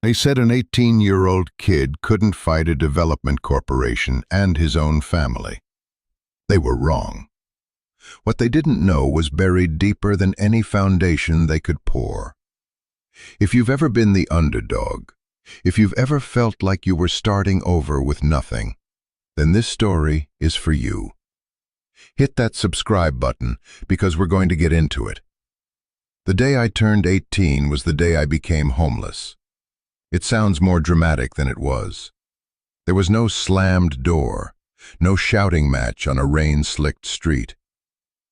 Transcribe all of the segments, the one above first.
They said an 18-year-old kid couldn't fight a development corporation and his own family. They were wrong. What they didn't know was buried deeper than any foundation they could pour. If you've ever been the underdog, if you've ever felt like you were starting over with nothing, then this story is for you. Hit that subscribe button because we're going to get into it. The day I turned 18 was the day I became homeless. It sounds more dramatic than it was. There was no slammed door, no shouting match on a rain-slicked street.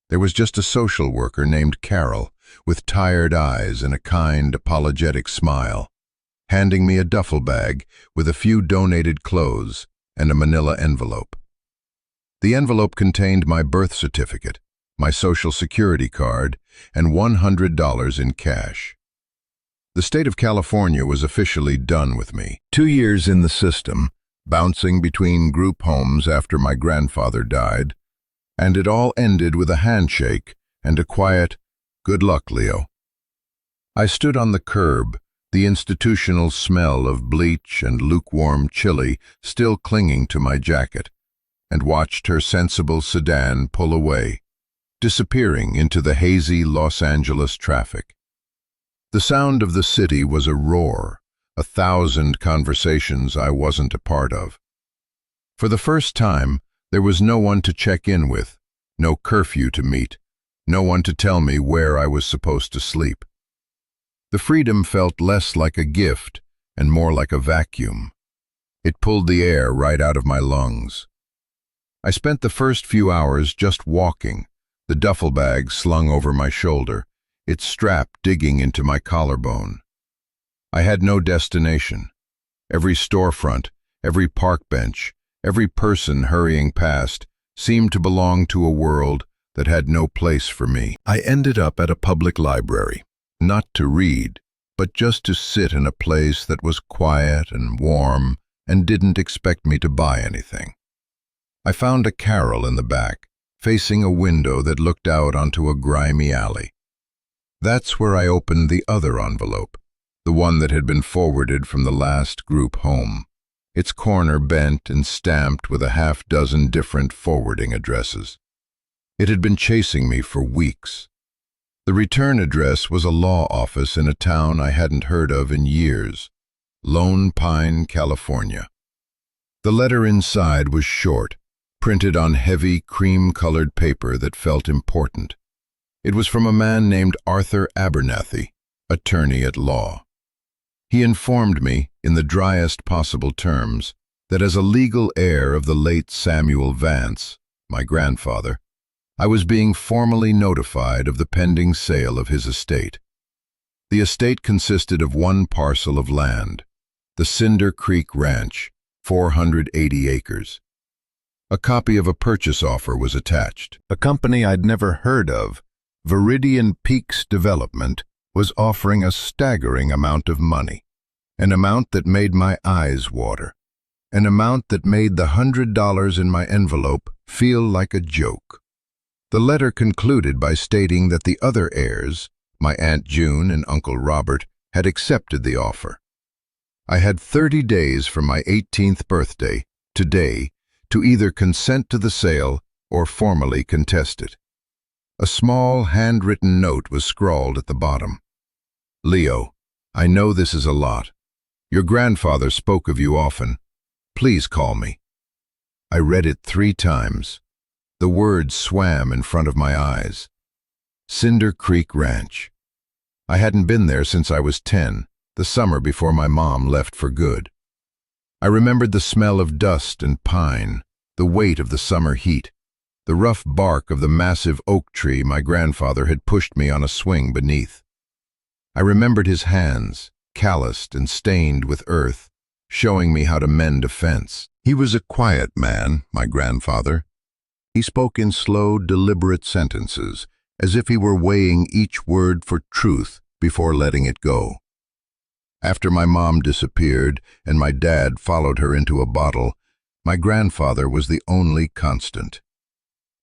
There was just a social worker named Carol, with tired eyes and a kind, apologetic smile, handing me a duffel bag with a few donated clothes and a manila envelope. The envelope contained my birth certificate, my social security card, and $100 in cash. The state of California was officially done with me. 2 years in the system, bouncing between group homes after my grandfather died, and it all ended with a handshake and a quiet, "Good luck, Leo." I stood on the curb, the institutional smell of bleach and lukewarm chili still clinging to my jacket, and watched her sensible sedan pull away, disappearing into the hazy Los Angeles traffic. The sound of the city was a roar, 1,000 conversations I wasn't a part of. For the first time, there was no one to check in with, no curfew to meet, no one to tell me where I was supposed to sleep. The freedom felt less like a gift and more like a vacuum. It pulled the air right out of my lungs. I spent the first few hours just walking, the duffel bag slung over my shoulder, its strap digging into my collarbone. I had no destination. Every storefront, every park bench, every person hurrying past seemed to belong to a world that had no place for me. I ended up at a public library, not to read, but just to sit in a place that was quiet and warm and didn't expect me to buy anything. I found a Carol in the back, facing a window that looked out onto a grimy alley. That's where I opened the other envelope, the one that had been forwarded from the last group home, its corner bent and stamped with a half-dozen different forwarding addresses. It had been chasing me for weeks. The return address was a law office in a town I hadn't heard of in years, Lone Pine, California. The letter inside was short, printed on heavy, cream-colored paper that felt important. It was from a man named Arthur Abernathy, attorney at law. He informed me, in the driest possible terms, that as a legal heir of the late Samuel Vance, my grandfather, I was being formally notified of the pending sale of his estate. The estate consisted of one parcel of land, the Cinder Creek Ranch, 480 acres. A copy of a purchase offer was attached. A company I'd never heard of, Viridian Peaks Development, was offering a staggering amount of money, an amount that made my eyes water, an amount that made the $100 in my envelope feel like a joke. The letter concluded by stating that the other heirs, my Aunt June and Uncle Robert, had accepted the offer. I had 30 days from my 18th birthday, today, to either consent to the sale or formally contest it. A small, handwritten note was scrawled at the bottom. "Leo, I know this is a lot. Your grandfather spoke of you often. Please call me." I read it 3 times. The words swam in front of my eyes. Cinder Creek Ranch. I hadn't been there since I was 10, the summer before my mom left for good. I remembered the smell of dust and pine, the weight of the summer heat, the rough bark of the massive oak tree my grandfather had pushed me on a swing beneath. I remembered his hands, calloused and stained with earth, showing me how to mend a fence. He was a quiet man, my grandfather. He spoke in slow, deliberate sentences, as if he were weighing each word for truth before letting it go. After my mom disappeared and my dad followed her into a bottle, my grandfather was the only constant.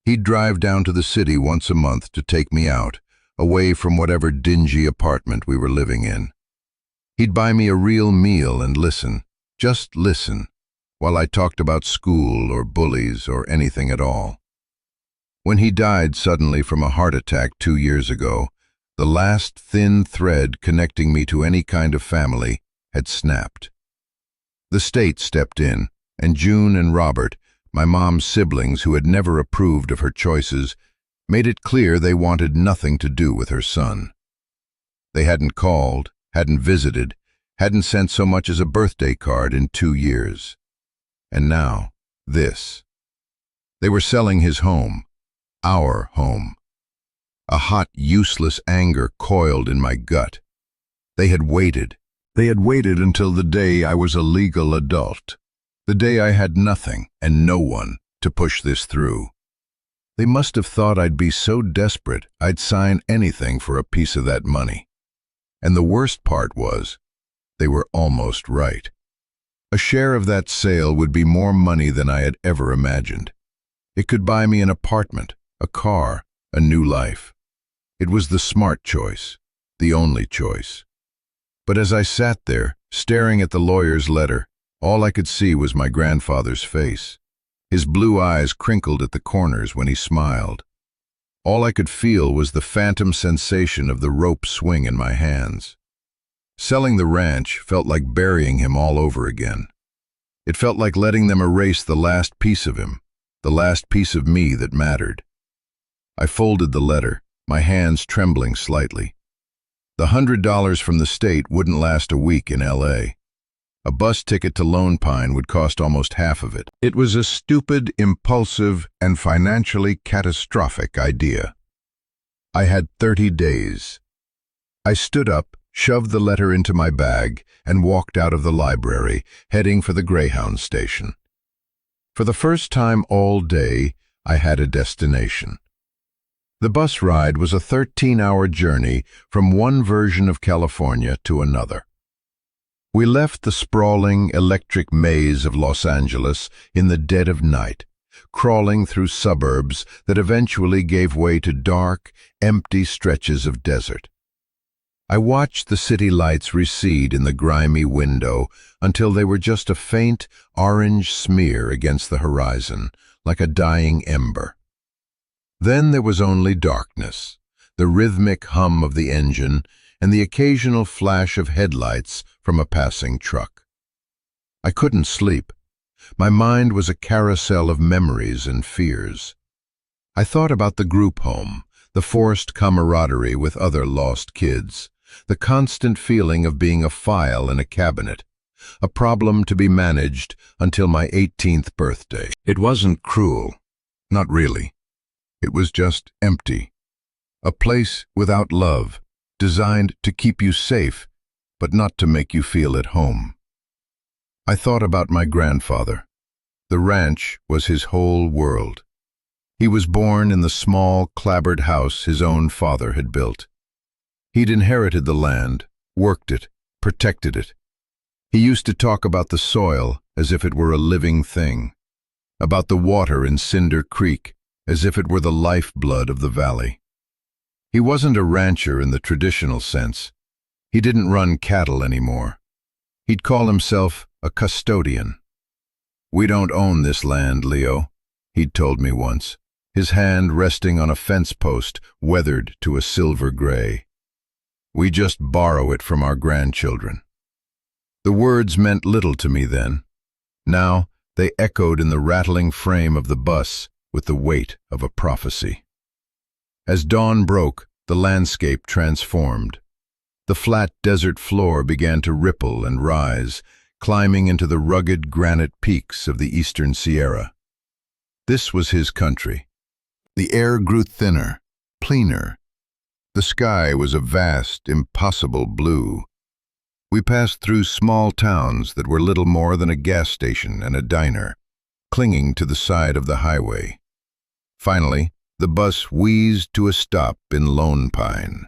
He'd drive down to the city once a month to take me out, away from whatever dingy apartment we were living in. He'd buy me a real meal and listen, just listen, while I talked about school or bullies or anything at all. When he died suddenly from a heart attack 2 years ago, the last thin thread connecting me to any kind of family had snapped. The state stepped in, and June and Robert, my mom's siblings who had never approved of her choices, made it clear they wanted nothing to do with her son. They hadn't called, hadn't visited, hadn't sent so much as a birthday card in 2 years. And now, this. They were selling his home, our home. A hot, useless anger coiled in my gut. They had waited. They had waited until the day I was a legal adult. The day I had nothing and no one to push this through. They must have thought I'd be so desperate I'd sign anything for a piece of that money. And the worst part was, they were almost right. A share of that sale would be more money than I had ever imagined. It could buy me an apartment, a car, a new life. It was the smart choice, the only choice. But as I sat there, staring at the lawyer's letter, all I could see was my grandfather's face. His blue eyes crinkled at the corners when he smiled. All I could feel was the phantom sensation of the rope swing in my hands. Selling the ranch felt like burying him all over again. It felt like letting them erase the last piece of him, the last piece of me that mattered. I folded the letter, my hands trembling slightly. The $100 from the state wouldn't last a week in LA. A bus ticket to Lone Pine would cost almost half of it. It was a stupid, impulsive, and financially catastrophic idea. I had 30 days. I stood up, shoved the letter into my bag, and walked out of the library, heading for the Greyhound station. For the first time all day, I had a destination. The bus ride was a 13-hour journey from one version of California to another. We left the sprawling, electric maze of Los Angeles in the dead of night, crawling through suburbs that eventually gave way to dark, empty stretches of desert. I watched the city lights recede in the grimy window until they were just a faint, orange smear against the horizon, like a dying ember. Then there was only darkness, the rhythmic hum of the engine, and the occasional flash of headlights from a passing truck. I couldn't sleep. My mind was a carousel of memories and fears. I thought about the group home, the forced camaraderie with other lost kids, the constant feeling of being a file in a cabinet, a problem to be managed until my 18th birthday. It wasn't cruel. Not really. It was just empty. A place without love, designed to keep you safe, but not to make you feel at home. I thought about my grandfather. The ranch was his whole world. He was born in the small, clapboard house his own father had built. He'd inherited the land, worked it, protected it. He used to talk about the soil as if it were a living thing, about the water in Cinder Creek as if it were the lifeblood of the valley. He wasn't a rancher in the traditional sense. He didn't run cattle anymore. He'd call himself a custodian. "We don't own this land, Leo," he'd told me once, his hand resting on a fence post weathered to a silver gray. "We just borrow it from our grandchildren." The words meant little to me then. Now they echoed in the rattling frame of the bus with the weight of a prophecy. As dawn broke, the landscape transformed. The flat desert floor began to ripple and rise, climbing into the rugged granite peaks of the eastern Sierra. This was his country. The air grew thinner, cleaner. The sky was a vast, impossible blue. We passed through small towns that were little more than a gas station and a diner, clinging to the side of the highway. Finally, the bus wheezed to a stop in Lone Pine.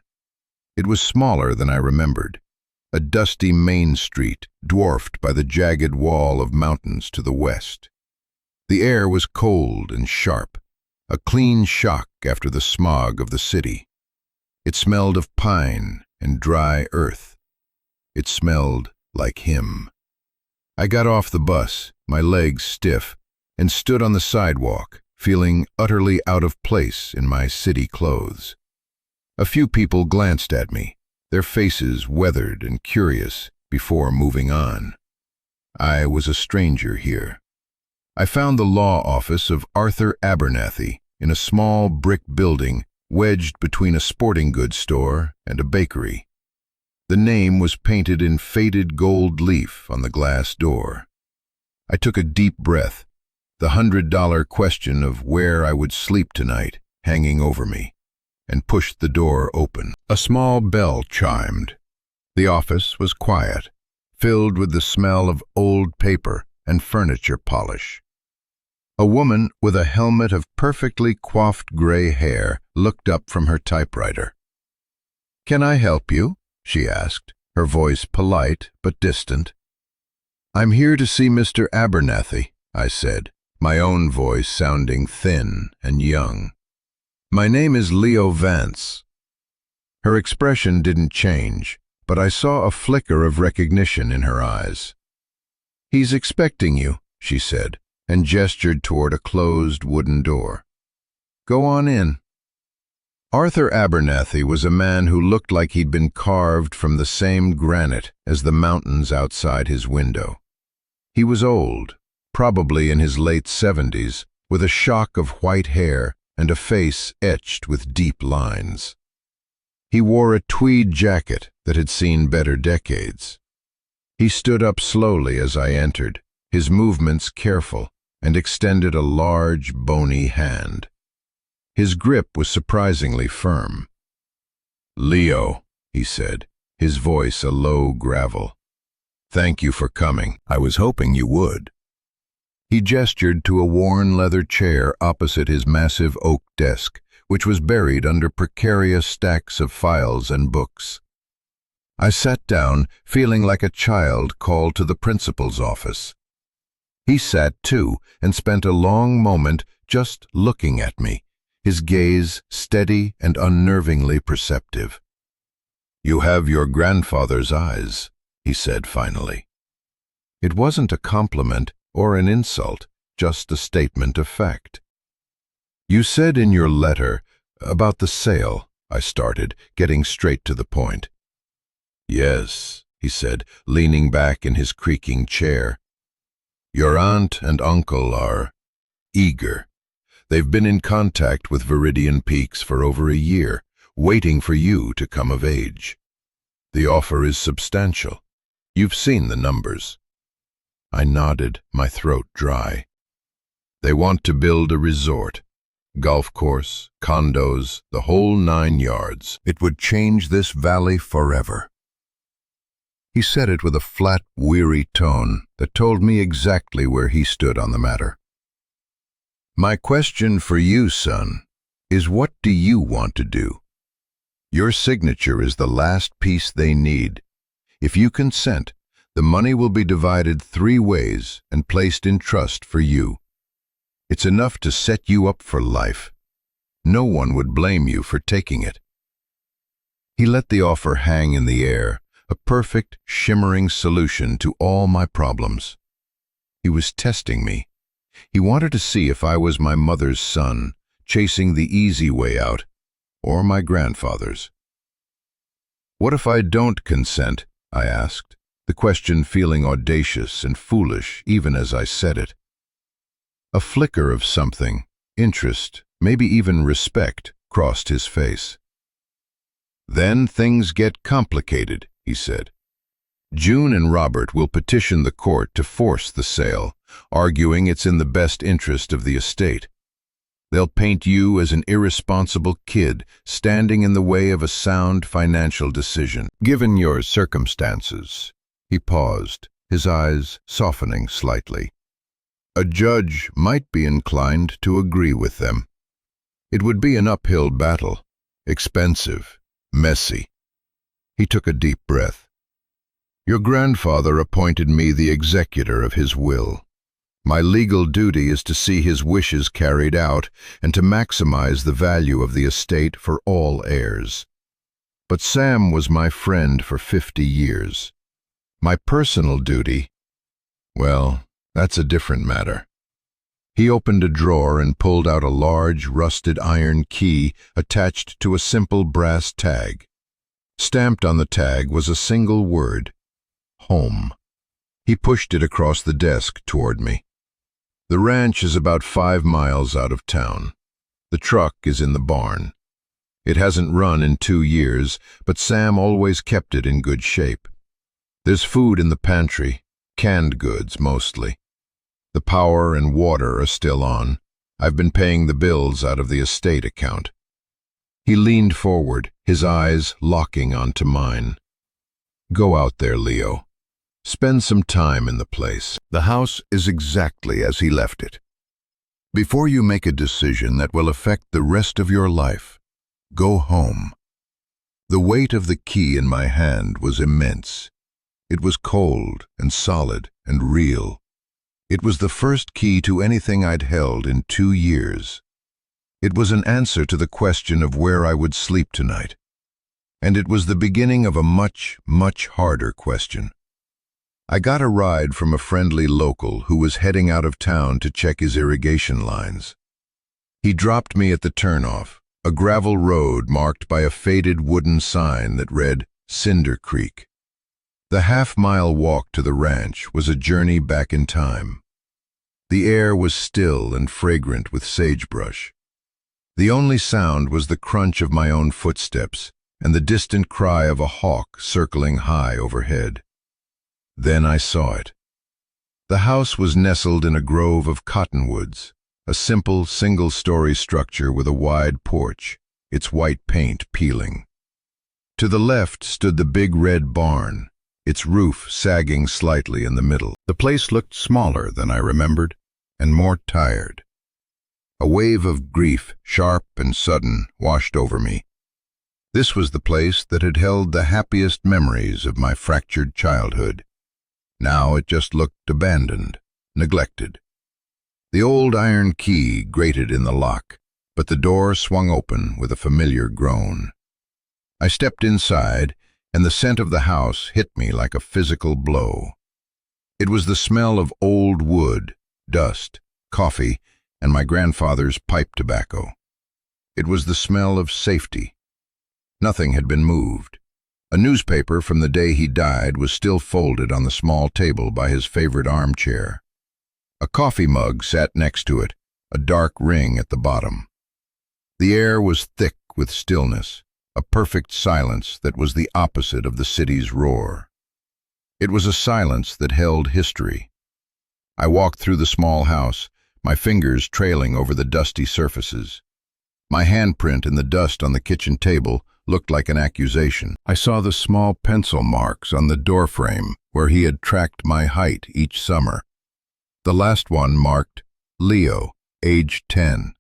It was smaller than I remembered, a dusty main street dwarfed by the jagged wall of mountains to the west. The air was cold and sharp, a clean shock after the smog of the city. It smelled of pine and dry earth. It smelled like him. I got off the bus, my legs stiff, and stood on the sidewalk, feeling utterly out of place in my city clothes. A few people glanced at me, their faces weathered and curious, before moving on. I was a stranger here. I found the law office of Arthur Abernathy in a small brick building wedged between a sporting goods store and a bakery. The name was painted in faded gold leaf on the glass door. I took a deep breath, the $100 question of where I would sleep tonight hanging over me, and pushed the door open. A small bell chimed. The office was quiet, filled with the smell of old paper and furniture polish. A woman with a helmet of perfectly coiffed gray hair looked up from her typewriter. "Can I help you?" she asked, her voice polite but distant. "I'm here to see Mr. Abernathy," I said, my own voice sounding thin and young. "My name is Leo Vance." Her expression didn't change, but I saw a flicker of recognition in her eyes. "He's expecting you," she said, and gestured toward a closed wooden door. "Go on in." Arthur Abernathy was a man who looked like he'd been carved from the same granite as the mountains outside his window. He was old, probably in his late 70s, with a shock of white hair and a face etched with deep lines. He wore a tweed jacket that had seen better decades. He stood up slowly as I entered, his movements careful, and extended a large, bony hand. His grip was surprisingly firm. "Leo," he said, his voice a low gravel. "Thank you for coming. I was hoping you would." He gestured to a worn leather chair opposite his massive oak desk, which was buried under precarious stacks of files and books. I sat down, feeling like a child called to the principal's office. He sat too, and spent a long moment just looking at me, his gaze steady and unnervingly perceptive. "You have your grandfather's eyes," he said finally. It wasn't a compliment or an insult, just a statement of fact. "You said in your letter about the sale," I started, getting straight to the point. "Yes," he said, leaning back in his creaking chair. "Your aunt and uncle are eager. They've been in contact with Viridian Peaks for over a year, waiting for you to come of age. The offer is substantial. You've seen the numbers." I nodded, my throat dry. "They want to build a resort. Golf course, condos, the whole 9 yards. It would change this valley forever." He said it with a flat, weary tone that told me exactly where he stood on the matter. "My question for you, son, is what do you want to do? Your signature is the last piece they need. If you consent, the money will be divided 3 ways and placed in trust for you. It's enough to set you up for life. No one would blame you for taking it." He let the offer hang in the air, a perfect, shimmering solution to all my problems. He was testing me. He wanted to see if I was my mother's son, chasing the easy way out, or my grandfather's. "What if I don't consent?" I asked, the question feeling audacious and foolish even as I said it. A flicker of something, interest, maybe even respect, crossed his face. "Then things get complicated," he said. "June and Robert will petition the court to force the sale, arguing it's in the best interest of the estate. They'll paint you as an irresponsible kid standing in the way of a sound financial decision. Given your circumstances," he paused, his eyes softening slightly, "a judge might be inclined to agree with them. It would be an uphill battle, expensive, messy." He took a deep breath. "Your grandfather appointed me the executor of his will. My legal duty is to see his wishes carried out and to maximize the value of the estate for all heirs. But Sam was my friend for 50 years. My personal duty, well, that's a different matter. He opened a drawer and pulled out a large, rusted iron key attached to a simple brass tag. Stamped on the tag was a single word: home. He pushed it across the desk toward me. The ranch is about 5 miles out of town. The truck is in the barn. It hasn't run in 2 years, but Sam always kept it in good shape. There's food in the pantry, canned goods mostly. The power and water are still on. I've been paying the bills out of the estate account. He leaned forward, his eyes locking onto mine. Go out there, Leo. Spend some time in the place. The house is exactly as he left it. Before you make a decision that will affect the rest of your life, go home. The weight of the key in my hand was immense. It was cold and solid and real. It was the first key to anything I'd held in 2 years. It was an answer to the question of where I would sleep tonight. And it was the beginning of a much, much harder question. I got a ride from a friendly local who was heading out of town to check his irrigation lines. He dropped me at the turnoff, a gravel road marked by a faded wooden sign that read Cinder Creek. The half-mile walk to the ranch was a journey back in time. The air was still and fragrant with sagebrush. The only sound was the crunch of my own footsteps and the distant cry of a hawk circling high overhead. Then I saw it. The house was nestled in a grove of cottonwoods, a simple single-story structure with a wide porch, its white paint peeling. To the left stood the big red barn, its roof sagging slightly in the middle. The place looked smaller than I remembered, and more tired. A wave of grief, sharp and sudden, washed over me. This was the place that had held the happiest memories of my fractured childhood. Now it just looked abandoned, neglected. The old iron key grated in the lock, but the door swung open with a familiar groan. I stepped inside, and the scent of the house hit me like a physical blow. It was the smell of old wood, dust, coffee, and my grandfather's pipe tobacco. It was the smell of safety. Nothing had been moved. A newspaper from the day he died was still folded on the small table by his favorite armchair. A coffee mug sat next to it, a dark ring at the bottom. The air was thick with stillness, a perfect silence that was the opposite of the city's roar. It was a silence that held history. I walked through the small house, my fingers trailing over the dusty surfaces. My handprint in the dust on the kitchen table looked like an accusation. I saw the small pencil marks on the doorframe where he had tracked my height each summer. The last one marked Leo, age 10.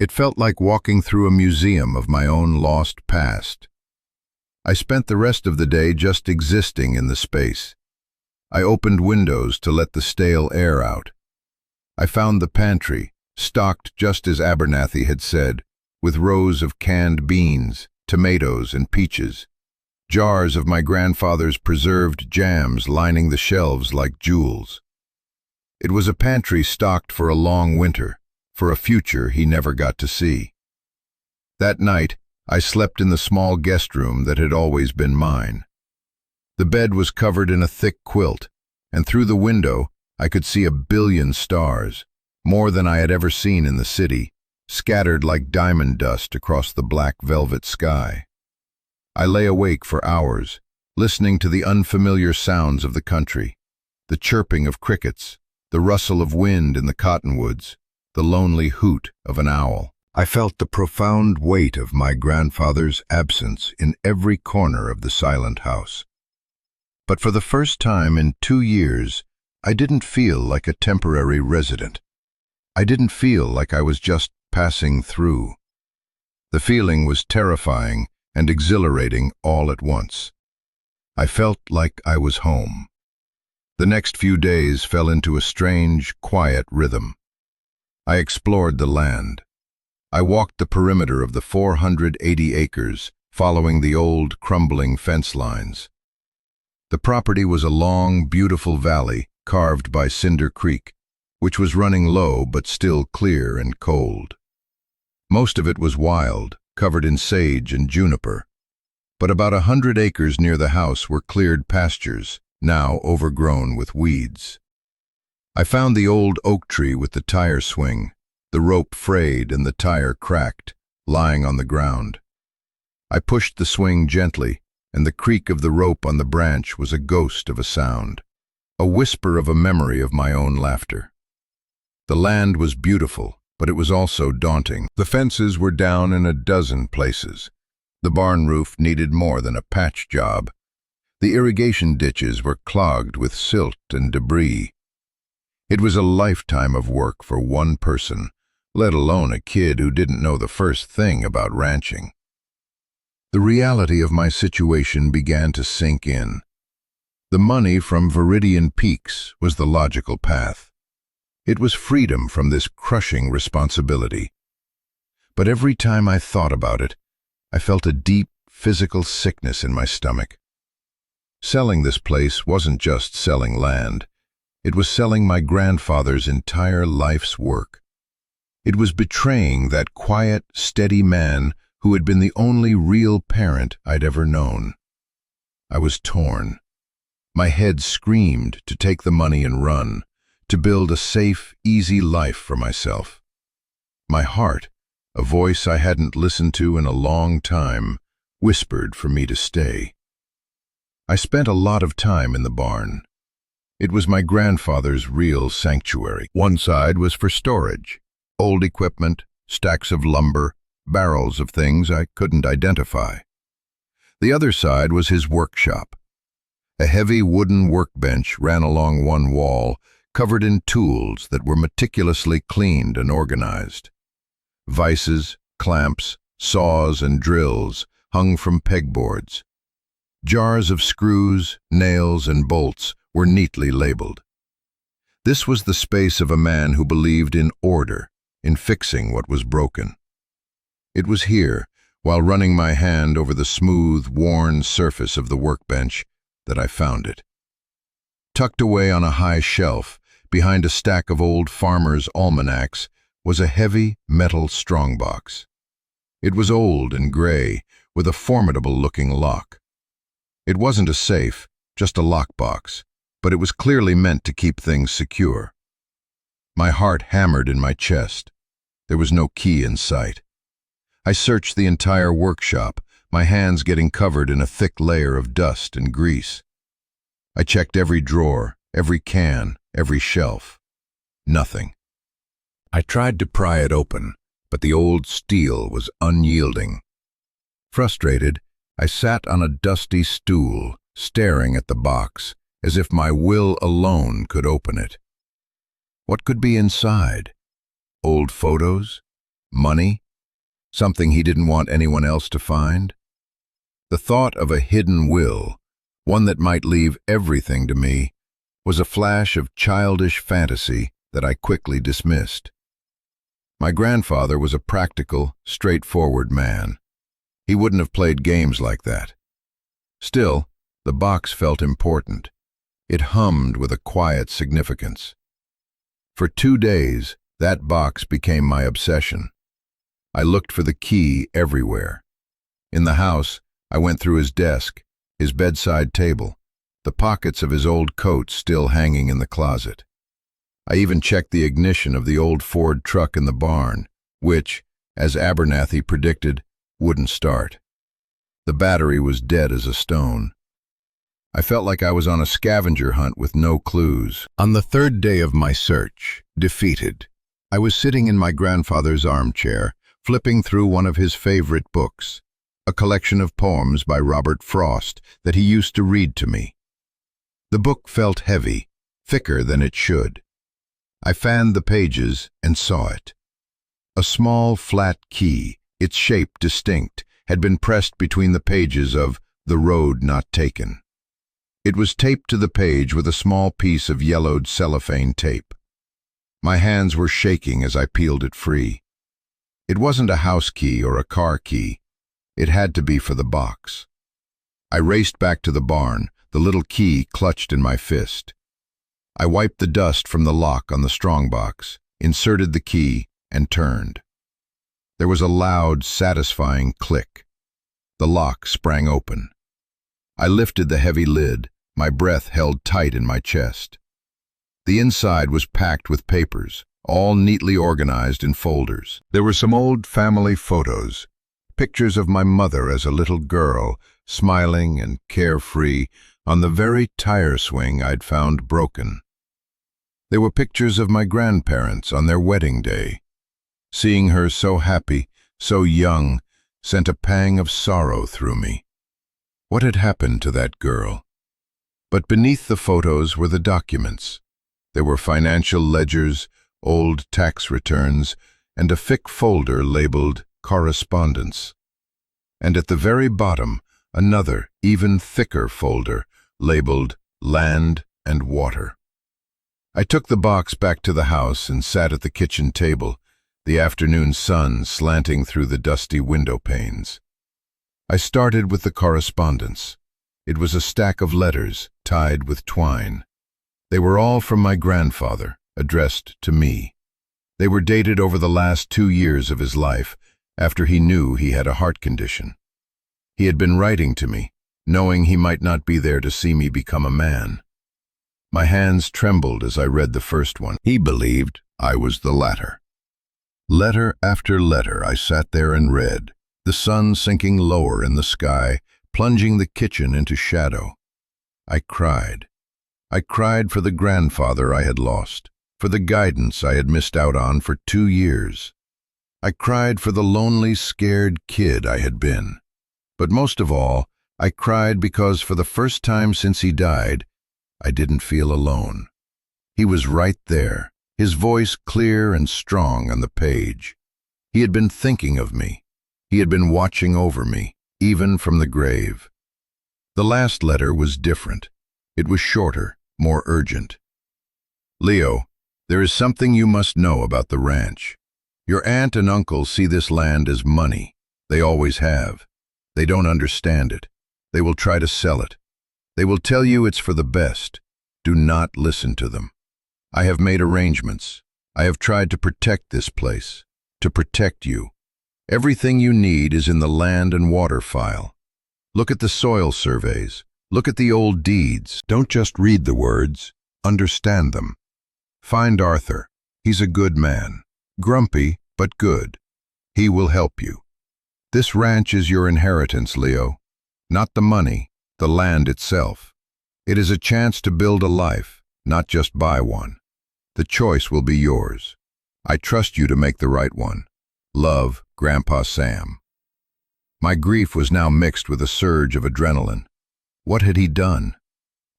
It felt like walking through a museum of my own lost past. I spent the rest of the day just existing in the space. I opened windows to let the stale air out. I found the pantry, stocked just as Abernathy had said, with rows of canned beans, tomatoes, and peaches, jars of my grandfather's preserved jams lining the shelves like jewels. It was a pantry stocked for a long winter, for a future he never got to see. That night, I slept in the small guest room that had always been mine. The bed was covered in a thick quilt, and through the window I could see 1 billion stars, more than I had ever seen in the city, scattered like diamond dust across the black velvet sky. I lay awake for hours, listening to the unfamiliar sounds of the country, the chirping of crickets, the rustle of wind in the cottonwoods, the lonely hoot of an owl. I felt the profound weight of my grandfather's absence in every corner of the silent house. But for the first time in 2 years, I didn't feel like a temporary resident. I didn't feel like I was just passing through. The feeling was terrifying and exhilarating all at once. I felt like I was home. The next few days fell into a strange, quiet rhythm. I explored the land. I walked the perimeter of the 480 acres, following the old, crumbling fence lines. The property was a long, beautiful valley carved by Cinder Creek, which was running low but still clear and cold. Most of it was wild, covered in sage and juniper, but about 100 acres near the house were cleared pastures, now overgrown with weeds. I found the old oak tree with the tire swing, the rope frayed and the tire cracked, lying on the ground. I pushed the swing gently, and the creak of the rope on the branch was a ghost of a sound, a whisper of a memory of my own laughter. The land was beautiful, but it was also daunting. The fences were down in a dozen places. The barn roof needed more than a patch job. The irrigation ditches were clogged with silt and debris. It was a lifetime of work for one person, let alone a kid who didn't know the first thing about ranching. The reality of my situation began to sink in. The money from Viridian Peaks was the logical path. It was freedom from this crushing responsibility. But every time I thought about it, I felt a deep physical sickness in my stomach. Selling this place wasn't just selling land. It was selling my grandfather's entire life's work. It was betraying that quiet, steady man who had been the only real parent I'd ever known. I was torn. My head screamed to take the money and run, to build a safe, easy life for myself. My heart, a voice I hadn't listened to in a long time, whispered for me to stay. I spent a lot of time in the barn. It was my grandfather's real sanctuary. One side was for storage, old equipment, stacks of lumber, barrels of things I couldn't identify. The other side was his workshop. A heavy wooden workbench ran along one wall, covered in tools that were meticulously cleaned and organized. Vices, clamps, saws, and drills hung from pegboards. Jars of screws, nails, and bolts were neatly labeled. This was the space of a man who believed in order, in fixing what was broken. It was here, while running my hand over the smooth, worn surface of the workbench, that I found it. Tucked away on a high shelf, behind a stack of old farmers' almanacs, was a heavy metal strongbox. It was old and gray, with a formidable-looking lock. It wasn't a safe, just a lockbox, but it was clearly meant to keep things secure. My heart hammered in my chest. There was no key in sight. I searched the entire workshop, my hands getting covered in a thick layer of dust and grease. I checked every drawer, every can, every shelf. Nothing. I tried to pry it open, but the old steel was unyielding. Frustrated, I sat on a dusty stool, staring at the box, as if my will alone could open it. What could be inside? Old photos? Money? Something he didn't want anyone else to find? The thought of a hidden will, one that might leave everything to me, was a flash of childish fantasy that I quickly dismissed. My grandfather was a practical, straightforward man. He wouldn't have played games like that. Still, the box felt important. It hummed with a quiet significance. For 2 days, that box became my obsession. I looked for the key everywhere. In the house, I went through his desk, his bedside table, the pockets of his old coat still hanging in the closet. I even checked the ignition of the old Ford truck in the barn, which, as Abernathy predicted, wouldn't start. The battery was dead as a stone. I felt like I was on a scavenger hunt with no clues. On the 3rd day of my search, defeated, I was sitting in my grandfather's armchair, flipping through one of his favorite books, a collection of poems by Robert Frost that he used to read to me. The book felt heavy, thicker than it should. I fanned the pages and saw it. A small, flat key, its shape distinct, had been pressed between the pages of The Road Not Taken. It was taped to the page with a small piece of yellowed cellophane tape. My hands were shaking as I peeled it free. It wasn't a house key or a car key. It had to be for the box. I raced back to the barn, the little key clutched in my fist. I wiped the dust from the lock on the strongbox, inserted the key, and turned. There was a loud, satisfying click. The lock sprang open. I lifted the heavy lid, my breath held tight in my chest. The inside was packed with papers, all neatly organized in folders. There were some old family photos, pictures of my mother as a little girl, smiling and carefree on the very tire swing I'd found broken. There were pictures of my grandparents on their wedding day. Seeing her so happy, so young, sent a pang of sorrow through me. What had happened to that girl? But beneath the photos were the documents. There were financial ledgers, old tax returns, and a thick folder labeled correspondence. And at the very bottom, another, even thicker folder labeled land and water. I took the box back to the house and sat at the kitchen table, the afternoon sun slanting through the dusty window panes. I started with the correspondence. It was a stack of letters tied with twine. They were all from my grandfather, addressed to me. They were dated over the last 2 years of his life, after he knew he had a heart condition. He had been writing to me, knowing he might not be there to see me become a man. My hands trembled as I read the first one. He believed I was the latter. Letter after letter I sat there and read, the sun sinking lower in the sky, plunging the kitchen into shadow. I cried. I cried for the grandfather I had lost, for the guidance I had missed out on for 2 years. I cried for the lonely, scared kid I had been. But most of all, I cried because for the first time since he died, I didn't feel alone. He was right there, his voice clear and strong on the page. He had been thinking of me. He had been watching over me, even from the grave. The last letter was different. It was shorter, more urgent. Leo, there is something you must know about the ranch. Your aunt and uncle see this land as money. They always have. They don't understand it. They will try to sell it. They will tell you it's for the best. Do not listen to them. I have made arrangements. I have tried to protect this place, to protect you. Everything you need is in the land and water file. Look at the soil surveys. Look at the old deeds. Don't just read the words. Understand them. Find Arthur. He's a good man. Grumpy, but good. He will help you. This ranch is your inheritance, Leo. Not the money, the land itself. It is a chance to build a life, not just buy one. The choice will be yours. I trust you to make the right one. Love, Grandpa Sam. My grief was now mixed with a surge of adrenaline. What had he done?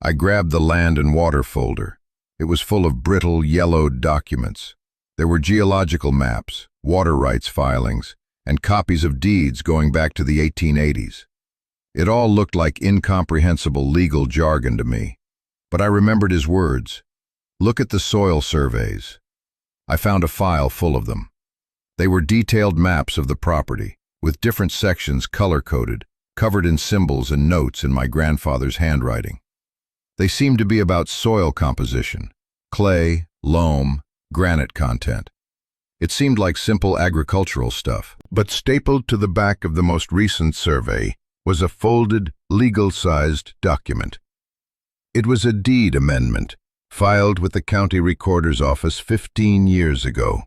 I grabbed the land and water folder. It was full of brittle, yellowed documents. There were geological maps, water rights filings, and copies of deeds going back to the 1880s. It all looked like incomprehensible legal jargon to me, but I remembered his words. Look at the soil surveys. I found a file full of them. They were detailed maps of the property, with different sections color-coded, covered in symbols and notes in my grandfather's handwriting. They seemed to be about soil composition, clay, loam, granite content. It seemed like simple agricultural stuff. But stapled to the back of the most recent survey was a folded, legal-sized document. It was a deed amendment, filed with the county recorder's office 15 years ago.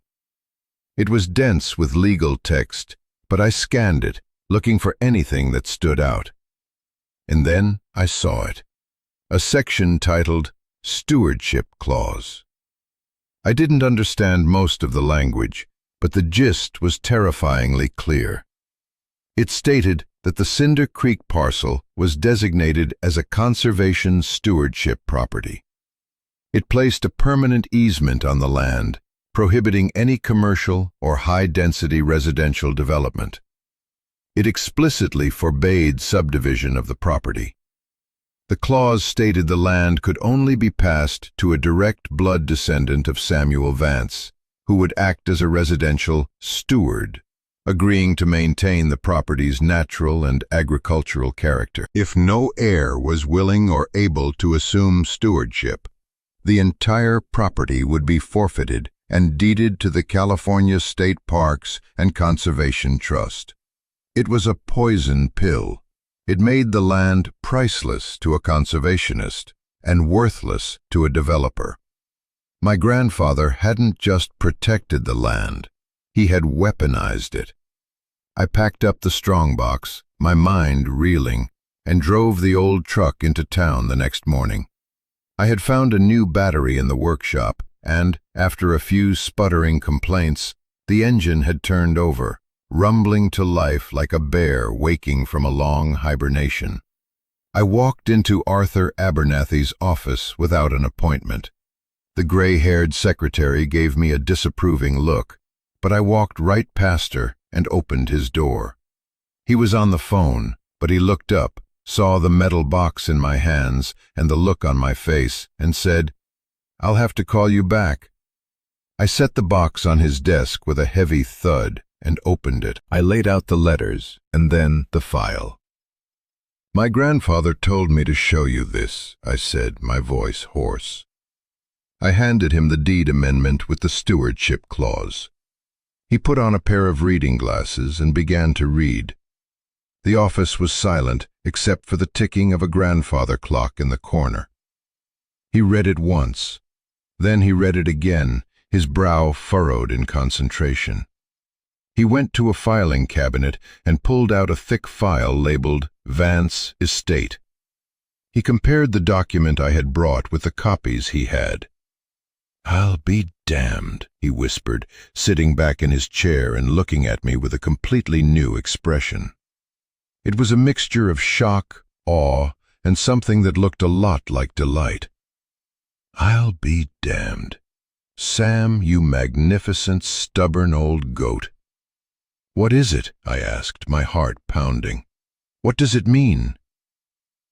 It was dense with legal text, but I scanned it, looking for anything that stood out. And then I saw it. A section titled Stewardship Clause. I didn't understand most of the language, but the gist was terrifyingly clear. It stated that the Cinder Creek parcel was designated as a conservation stewardship property. It placed a permanent easement on the land, prohibiting any commercial or high-density residential development. It explicitly forbade subdivision of the property. The clause stated the land could only be passed to a direct blood descendant of Samuel Vance, who would act as a residential steward, agreeing to maintain the property's natural and agricultural character. If no heir was willing or able to assume stewardship, the entire property would be forfeited and deeded to the California State Parks and Conservation Trust. It was a poison pill. It made the land priceless to a conservationist and worthless to a developer. My grandfather hadn't just protected the land, he had weaponized it. I packed up the strongbox, my mind reeling, and drove the old truck into town the next morning. I had found a new battery in the workshop, and, after a few sputtering complaints, the engine had turned over, rumbling to life like a bear waking from a long hibernation. I walked into Arthur Abernathy's office without an appointment. The gray-haired secretary gave me a disapproving look, but I walked right past her and opened his door. He was on the phone, but he looked up, saw the metal box in my hands and the look on my face, and said, "I'll have to call you back." I set the box on his desk with a heavy thud and opened it. I laid out the letters and then the file. "My grandfather told me to show you this," I said, my voice hoarse. I handed him the deed amendment with the stewardship clause. He put on a pair of reading glasses and began to read. The office was silent except for the ticking of a grandfather clock in the corner. He read it once. Then he read it again, his brow furrowed in concentration. He went to a filing cabinet and pulled out a thick file labeled Vance Estate. He compared the document I had brought with the copies he had. "I'll be damned," he whispered, sitting back in his chair and looking at me with a completely new expression. It was a mixture of shock, awe, and something that looked a lot like delight. "I'll be damned. Sam, you magnificent, stubborn old goat." "What is it?" I asked, my heart pounding. "What does it mean?"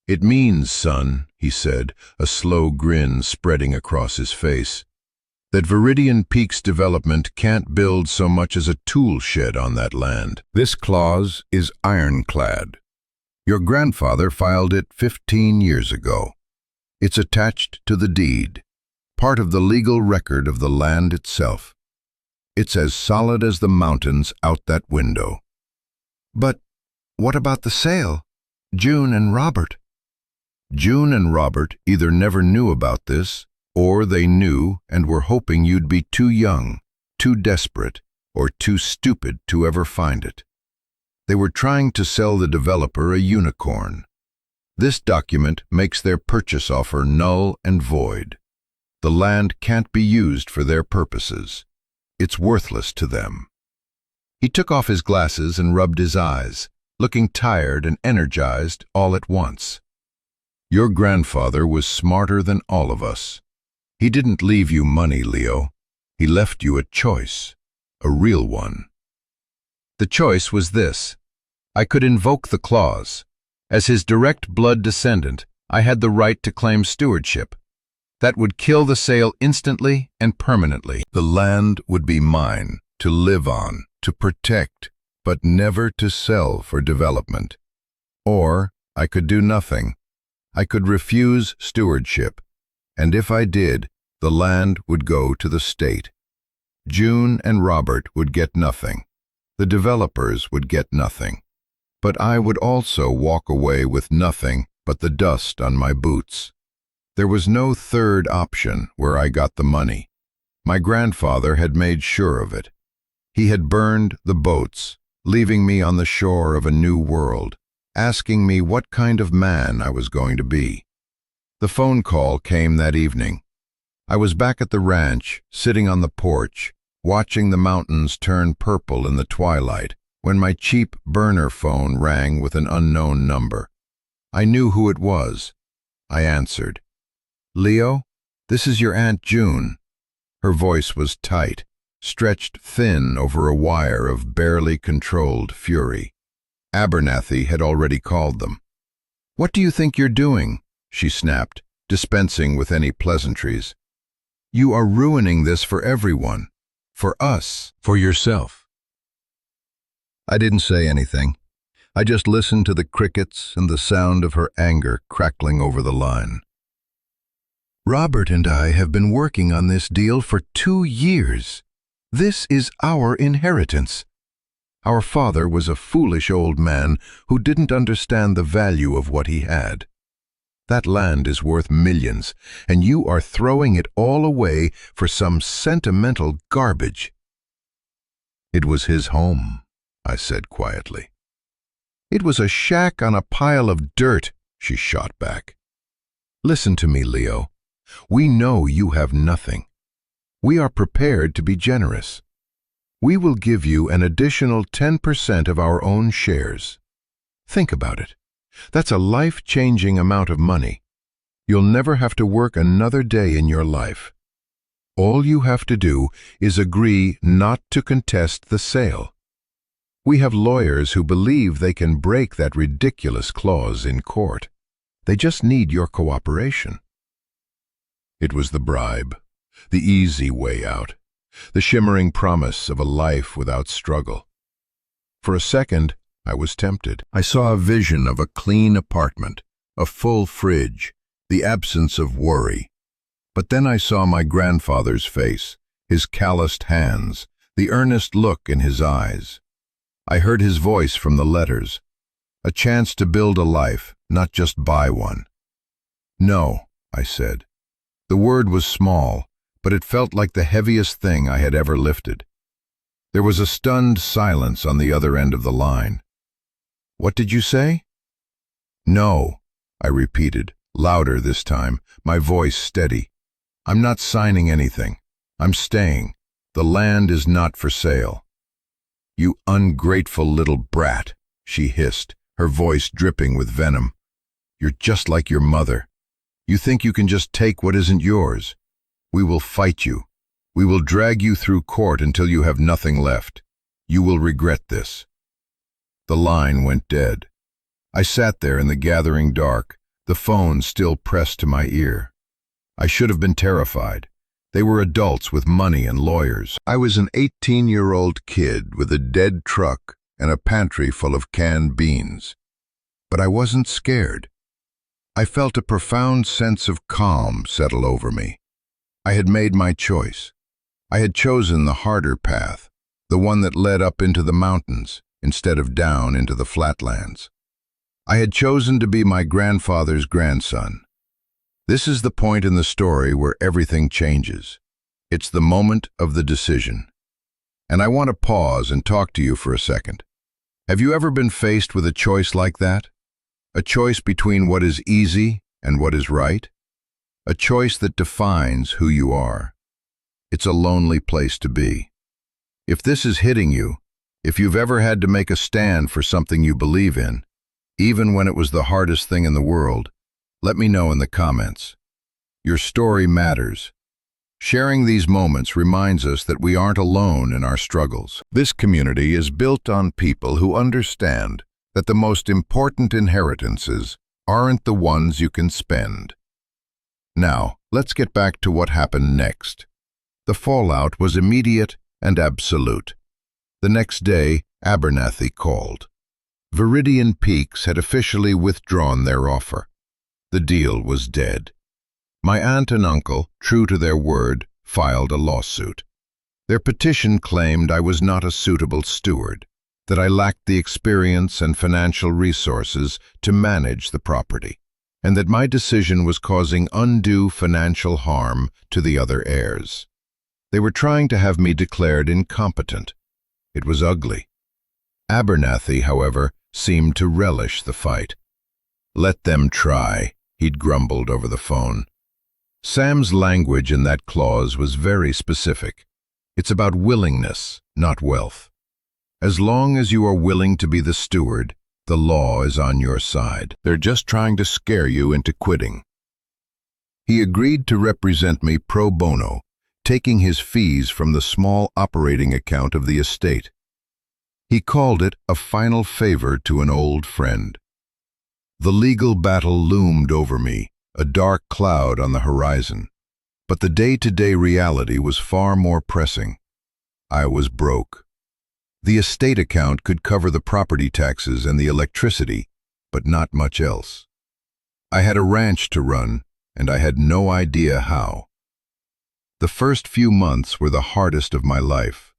"It means, son," he said, a slow grin spreading across his face, "that Viridian Peaks Development can't build so much as a tool shed on that land. This clause is ironclad. Your grandfather filed it 15 years ago. It's attached to the deed, part of the legal record of the land itself. It's as solid as the mountains out that window." "But what about the sale? June and Robert?" "June and Robert either never knew about this, or they knew and were hoping you'd be too young, too desperate, or too stupid to ever find it. They were trying to sell the developer a unicorn. This document makes their purchase offer null and void. The land can't be used for their purposes. It's worthless to them." He took off his glasses and rubbed his eyes, looking tired and energized all at once. "Your grandfather was smarter than all of us. He didn't leave you money, Leo. He left you a choice, a real one." The choice was this. I could invoke the clause. As his direct blood descendant, I had the right to claim stewardship. That would kill the sale instantly and permanently. The land would be mine, to live on, to protect, but never to sell for development. Or I could do nothing. I could refuse stewardship, and if I did, the land would go to the state. June and Robert would get nothing. The developers would get nothing. But I would also walk away with nothing but the dust on my boots. There was no third option where I got the money. My grandfather had made sure of it. He had burned the boats, leaving me on the shore of a new world, asking me what kind of man I was going to be. The phone call came that evening. I was back at the ranch, sitting on the porch, watching the mountains turn purple in the twilight, when my cheap burner phone rang with an unknown number. I knew who it was. I answered. "Leo, this is your Aunt June." Her voice was tight, stretched thin over a wire of barely controlled fury. Abernathy had already called them. "What do you think you're doing?" she snapped, dispensing with any pleasantries. "You are ruining this for everyone. For us. For yourself." I didn't say anything. I just listened to the crickets and the sound of her anger crackling over the line. Robert and I have been working on this deal for 2 years. This is our inheritance. Our father was a foolish old man who didn't understand the value of what he had. That land is worth millions, and you are throwing it all away for some sentimental garbage. It was his home, I said quietly. It was a shack on a pile of dirt, she shot back. Listen to me, Leo. We know you have nothing. We are prepared to be generous. We will give you an additional 10% of our own shares. Think about it. That's a life-changing amount of money. You'll never have to work another day in your life. All you have to do is agree not to contest the sale. We have lawyers who believe they can break that ridiculous clause in court. They just need your cooperation. It was the bribe, the easy way out, the shimmering promise of a life without struggle. For a second, I was tempted. I saw a vision of a clean apartment, a full fridge, the absence of worry. But then I saw my grandfather's face, his calloused hands, the earnest look in his eyes. I heard his voice from the letters. A chance to build a life, not just buy one. No, I said. The word was small, but it felt like the heaviest thing I had ever lifted. There was a stunned silence on the other end of the line. What did you say? No, I repeated, louder this time, my voice steady. I'm not signing anything. I'm staying. The land is not for sale. You ungrateful little brat, she hissed, her voice dripping with venom. You're just like your mother. You think you can just take what isn't yours. We will fight you. We will drag you through court until you have nothing left. You will regret this. The line went dead. I sat there in the gathering dark, the phone still pressed to my ear. I should have been terrified. They were adults with money and lawyers. I was an 18-year-old kid with a dead truck and a pantry full of canned beans. But I wasn't scared. I felt a profound sense of calm settle over me. I had made my choice. I had chosen the harder path, the one that led up into the mountains instead of down into the flatlands. I had chosen to be my grandfather's grandson. This is the point in the story where everything changes. It's the moment of the decision. And I want to pause and talk to you for a second. Have you ever been faced with a choice like that? A choice between what is easy and what is right? A choice that defines who you are. It's a lonely place to be. If this is hitting you, if you've ever had to make a stand for something you believe in, even when it was the hardest thing in the world, let me know in the comments. Your story matters. Sharing these moments reminds us that we aren't alone in our struggles. This community is built on people who understand that the most important inheritances aren't the ones you can spend. Now, let's get back to what happened next. The fallout was immediate and absolute. The next day, Abernathy called. Viridian Peaks had officially withdrawn their offer. The deal was dead. My aunt and uncle, true to their word, filed a lawsuit. Their petition claimed I was not a suitable steward, that I lacked the experience and financial resources to manage the property, and that my decision was causing undue financial harm to the other heirs. They were trying to have me declared incompetent. It was ugly. Abernathy, however, seemed to relish the fight. Let them try, he'd grumbled over the phone. Sam's language in that clause was very specific. It's about willingness, not wealth. As long as you are willing to be the steward, the law is on your side. They're just trying to scare you into quitting. He agreed to represent me pro bono, taking his fees from the small operating account of the estate. He called it a final favor to an old friend. The legal battle loomed over me, a dark cloud on the horizon. But the day-to-day reality was far more pressing. I was broke. The estate account could cover the property taxes and the electricity, but not much else. I had a ranch to run, and I had no idea how. The first few months were the hardest of my life.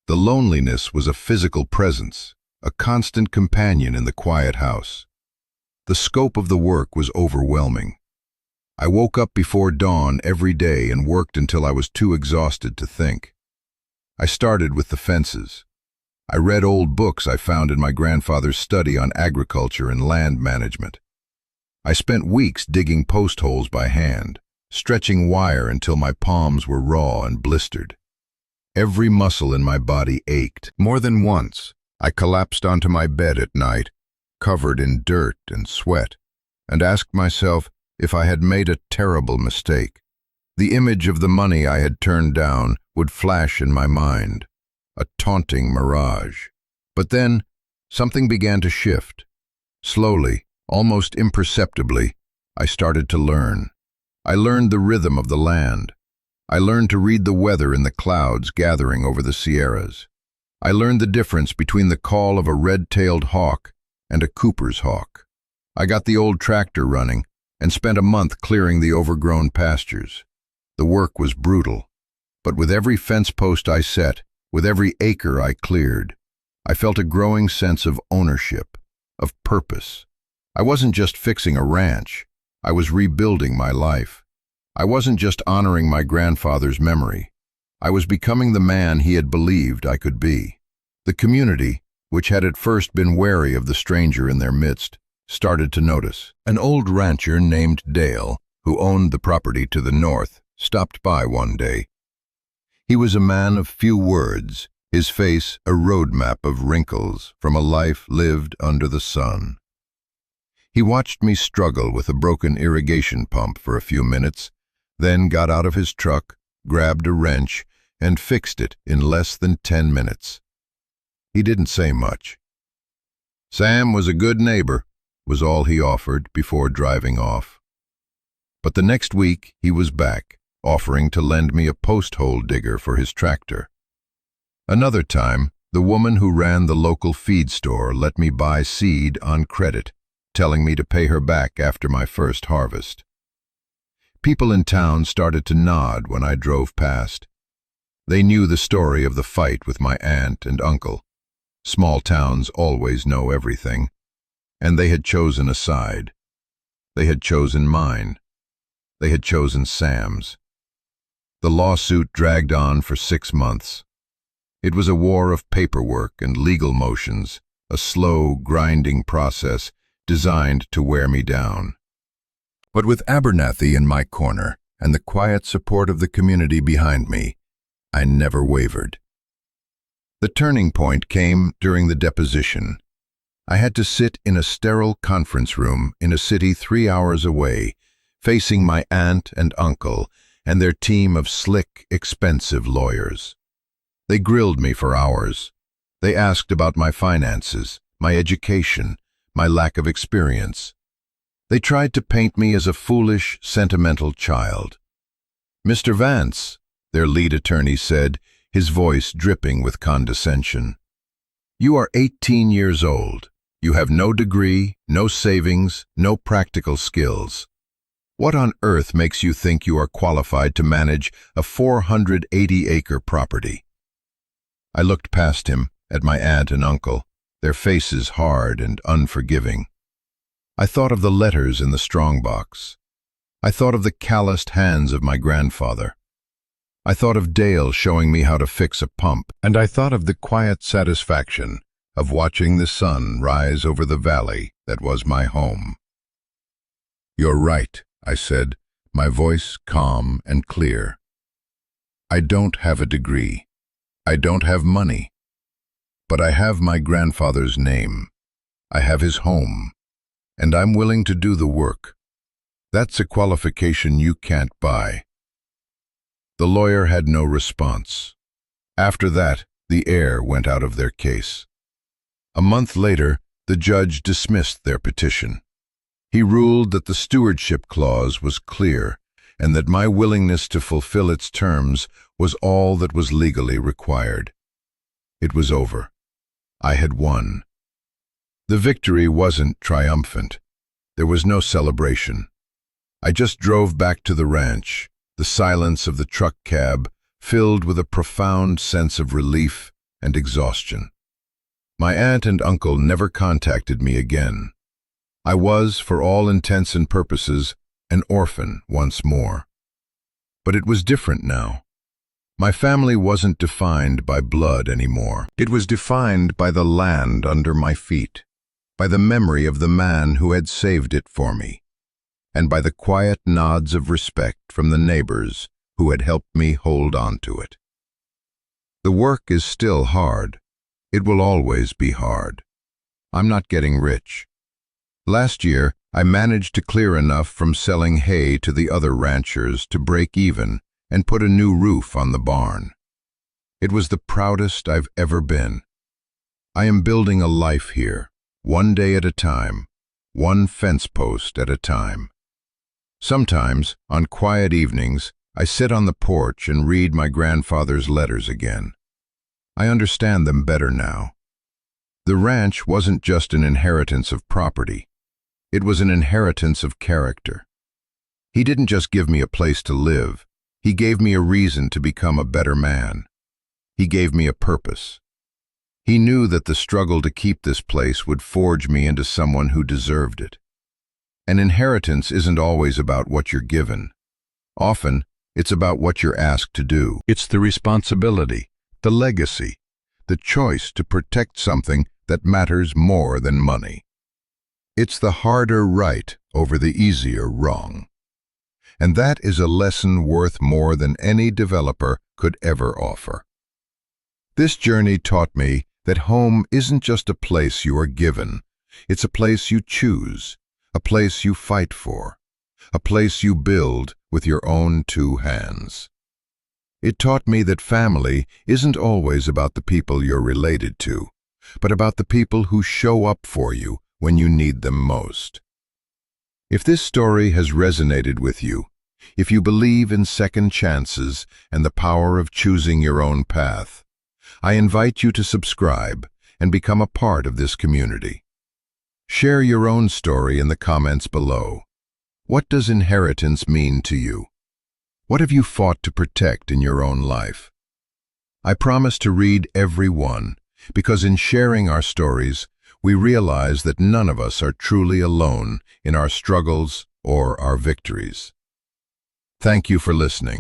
The loneliness was a physical presence, a constant companion in the quiet house. The scope of the work was overwhelming. I woke up before dawn every day and worked until I was too exhausted to think. I started with the fences. I read old books I found in my grandfather's study on agriculture and land management. I spent weeks digging post holes by hand, stretching wire until my palms were raw and blistered. Every muscle in my body ached. More than once, I collapsed onto my bed at night, covered in dirt and sweat, and asked myself if I had made a terrible mistake. The image of the money I had turned down would flash in my mind, a taunting mirage. But then, something began to shift. Slowly, almost imperceptibly, I started to learn. I learned the rhythm of the land. I learned to read the weather in the clouds gathering over the Sierras. I learned the difference between the call of a red-tailed hawk and a Cooper's hawk. I got the old tractor running and spent a month clearing the overgrown pastures. The work was brutal, but with every fence post I set, with every acre I cleared, I felt a growing sense of ownership, of purpose. I wasn't just fixing a ranch, I was rebuilding my life. I wasn't just honoring my grandfather's memory. I was becoming the man he had believed I could be. The community, which had at first been wary of the stranger in their midst, started to notice. An old rancher named Dale, who owned the property to the north, stopped by one day. He was a man of few words, his face a roadmap of wrinkles from a life lived under the sun. He watched me struggle with a broken irrigation pump for a few minutes, then got out of his truck, grabbed a wrench, and fixed it in less than 10 minutes. He didn't say much. "Sam was a good neighbor," was all he offered before driving off. But the next week he was back, offering to lend me a post hole digger for his tractor. Another time, the woman who ran the local feed store let me buy seed on credit, telling me to pay her back after my first harvest. People in town started to nod when I drove past. They knew the story of the fight with my aunt and uncle. Small towns always know everything. And they had chosen a side. They had chosen mine. They had chosen Sam's. The lawsuit dragged on for 6 months. It was a war of paperwork and legal motions, a slow, grinding process designed to wear me down. But with Abernathy in my corner and the quiet support of the community behind me, I never wavered. The turning point came during the deposition. I had to sit in a sterile conference room in a city 3 hours away, facing my aunt and uncle and their team of slick, expensive lawyers. They grilled me for hours. They asked about my finances, my education, my lack of experience. They tried to paint me as a foolish, sentimental child. "Mr. Vance," their lead attorney said, his voice dripping with condescension, "you are 18 years old. You have no degree, no savings, no practical skills. What on earth makes you think you are qualified to manage a 480-acre property?" I looked past him, at my aunt and uncle, their faces hard and unforgiving. I thought of the letters in the strongbox. I thought of the calloused hands of my grandfather. I thought of Dale showing me how to fix a pump, and I thought of the quiet satisfaction of watching the sun rise over the valley that was my home. "You're right," I said, my voice calm and clear. "I don't have a degree. I don't have money. But I have my grandfather's name. I have his home. And I'm willing to do the work. That's a qualification you can't buy." The lawyer had no response. After that, the air went out of their case. A month later, the judge dismissed their petition. He ruled that the stewardship clause was clear and that my willingness to fulfill its terms was all that was legally required. It was over. I had won. The victory wasn't triumphant. There was no celebration. I just drove back to the ranch, the silence of the truck cab filled with a profound sense of relief and exhaustion. My aunt and uncle never contacted me again. I was, for all intents and purposes, an orphan once more. But it was different now. My family wasn't defined by blood anymore. It was defined by the land under my feet, by the memory of the man who had saved it for me, and by the quiet nods of respect from the neighbors who had helped me hold on to it. The work is still hard. It will always be hard. I'm not getting rich. Last year, I managed to clear enough from selling hay to the other ranchers to break even and put a new roof on the barn. It was the proudest I've ever been. I am building a life here, one day at a time, one fence post at a time. Sometimes, on quiet evenings, I sit on the porch and read my grandfather's letters again. I understand them better now. The ranch wasn't just an inheritance of property. It was an inheritance of character. He didn't just give me a place to live. He gave me a reason to become a better man. He gave me a purpose. He knew that the struggle to keep this place would forge me into someone who deserved it. An inheritance isn't always about what you're given. Often, it's about what you're asked to do. It's the responsibility, the legacy, the choice to protect something that matters more than money. It's the harder right over the easier wrong. And that is a lesson worth more than any developer could ever offer. This journey taught me that home isn't just a place you are given. It's a place you choose, a place you fight for, a place you build with your own two hands. It taught me that family isn't always about the people you're related to, but about the people who show up for you when you need them most. If this story has resonated with you, if you believe in second chances and the power of choosing your own path, I invite you to subscribe and become a part of this community. Share your own story in the comments below. What does inheritance mean to you? What have you fought to protect in your own life? I promise to read every one, because in sharing our stories, we realize that none of us are truly alone in our struggles or our victories. Thank you for listening.